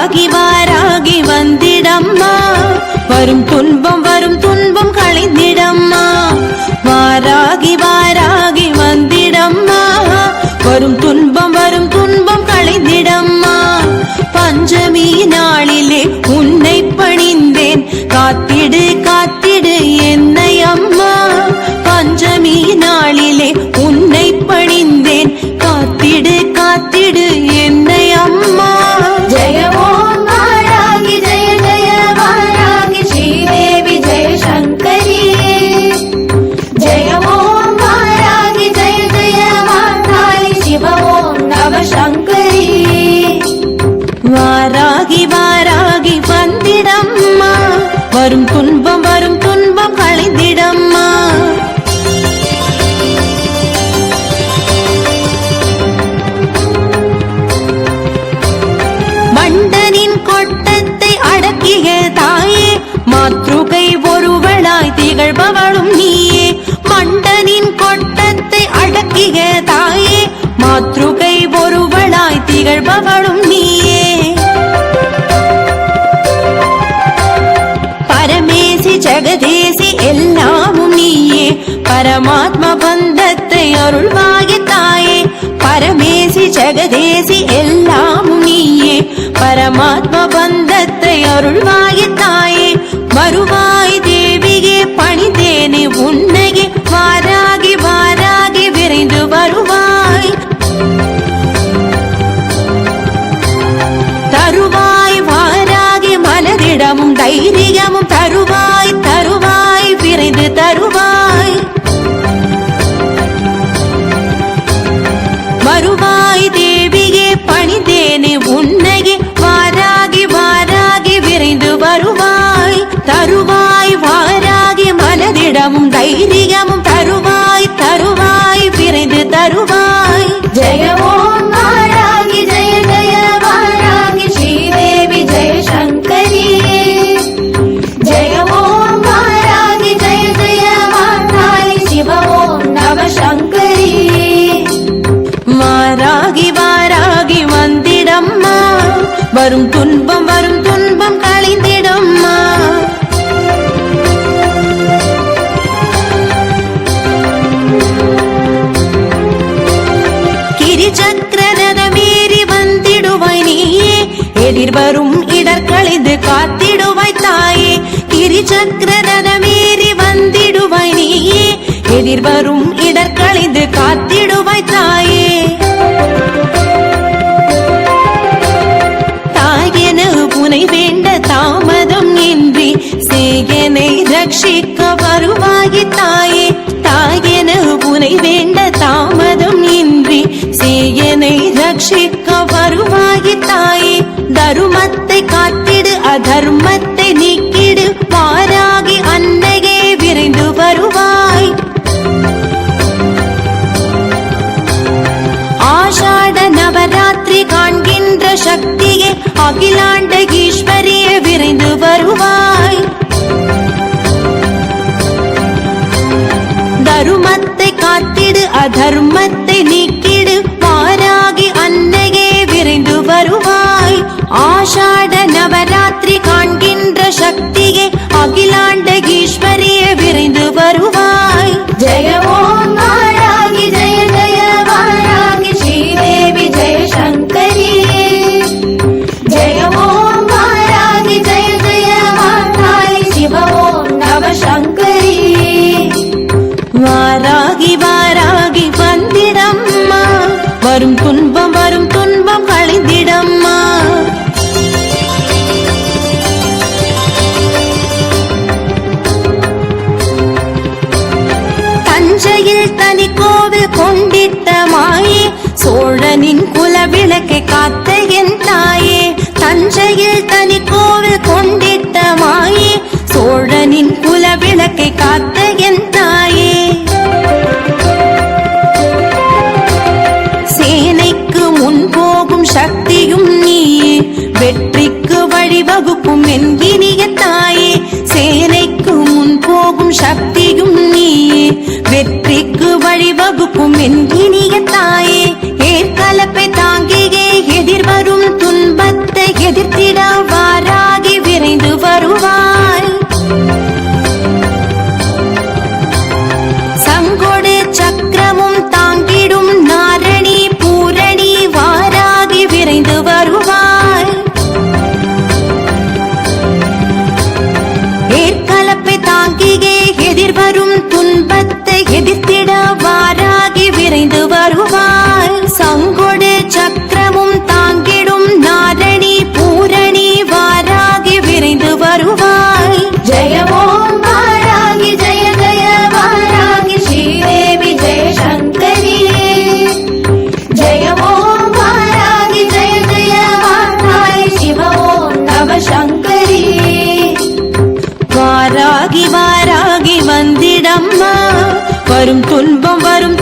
வாராகி வாராகி வந்திடம்மா, வரும் துன்பம் களைந்திடம்மா. வாராகி வாராகி வந்திடம்மா, வரும் துன்பம் களைந்திடம்மா. பஞ்சமி நாளிலே உன்னை பணிந்தேன், காத்திடு காத்திடு என்னை அம்மா. பஞ்சமி நாளிலே உன்னை பணிந்தேன், காத்திடு காத்திடு என்னை அம்மா. ஜெய ஓம் வாராகி ஜெய ஜெய வாராகி ஸ்ரீதேவி ஜெய சங்கரி. ஜெய ஓம் வாராகி ஜெய ஜெய வாராகி சிவ ஓம் நவ சங்கரி. வாராகி வாராகி வந்திடம்மா, வரும் துன்பம் களைந்திடம்மா. மண்டனின் கொட்டத்தை அடக்கிய தாயே, மாத்ருகை ஒருவளாய் திகழ்பவளும் நீயே. மண்டனின் கொட்டத்தை அடக்கிய தாயே, மாத்ருகை ஒருவளாய் திகழ்பவளும் நீயே. பரமேசி ஜெகதேசி எல்லாமும் நீயே, பரமாத்ம பந்தத்தை அருள்வாய தாயே. பரமேசி ஜெகதேசி எல்லாமும் நீயே, பரமாத்ம பந்தத்தை அருள்வாய தாயே. வருவாய் தேவியே பணிந்தேனே உன்னையே, வாராகி வாராகி விரைந்து வருவாய். தருவாய் வாராகி மனதிடமும் தைரியமும், தருவாய் தருவாய் விரைந்து தருவாய். வருவாய் தேவியே பணிந்தேனே உன்னையே, வாராகி வாராகி விரைந்து வருவாய். தருவாய் வாராகி மனதிடமும் தைரியமும், தருவாய் தருவாய் விரைந்து தருவாய். ஜெய ஓம் வாராகி ஜெய ஜெய வாராகி ஸ்ரீதேவி ஜெய சங்கரி. ஜெய ஓம் வாராகி ஜெய ஜெய வாராகி சிவ ஓம் நவ சங்கரி. வாராகி வாராகி வந்திடம்மா, வரும் துன்பம் களைந்திடம்மா. கிரிசக்கரரதமேறி வந்திடுவாய் நீயே, எதிர்வரும் இடர் களைந்து காத்திடுவாய் தாயே. கிரிசக்கரரதமேறி வந்திடுவாய் நீயே, எதிர்வரும் இடர் களைந்து காத்திடுவாய் தாயே. தாயென உனை வேண்ட தாமதம் இன்றி, சேயனை ரட்சிக்க வருவாய் தாயே. தாயென உனை வேண்ட தாமதம் இன்றி, சேயனை ரட்சிக்க வருவாய் தாயே. தருமத்தை காத்திடு அதர்மத்தை நீக்கிடு, வாராகி அன்னையே விரைந்து வருவாய். ஆஷாட நவராத்திரி காண்கின்ற சக்தியே, அகிலாண்ட ஈஸ்வரியே விரைந்து வருவாய். தருமத்தை காத்திடு அதர்மத்தை நீக்கிடு, வாராகி அன்னையே விரைந்து வருவாய். ஆஷாட நவராத்திரி காண்கின்ற சக்தியே, அகிலாண்ட ஈஸ்வரியே விரைந்து வருவாய். ஜெய ஓம் வாராகி ஜெய ஜெய வாராகி ஸ்ரீதேவி ஜெய சங்கரி. ஜெய ஓம் வாராகி ஜெய ஜெய வாராகி சிவ ஓம் நவ சங்கரி. வாராகி வாராகி வந்திடம்மா, வரும் துன்பம் களைந்திடம்மா. தஞ்சையில் தனி கோவில் கொண்டிட்ட மாயே, சோழனின் குல விளக்கை காத்த என் தாயே. தஞ்சையில் தனி கோவில் கொண்டிட்ட மாயே, சோழனின் குல விளக்கை காத்த என் தாயே. சேனைக்கு முன் போகும் சக்தியும் நீயே, வெற்றிக்கு வழிவகுக்கும் என்கினிய தாயே. சேனைக்கு முன் போகும் சக்தியும் நீயே, வெற்றிக்கு வழிவகுக்கும் என்கினிய தாயே. ஏற்கலப்பை தாங்கியே எதிர்வரும் துன்பத்தை எதிர்த்திட வரும் துன்பம் வரும்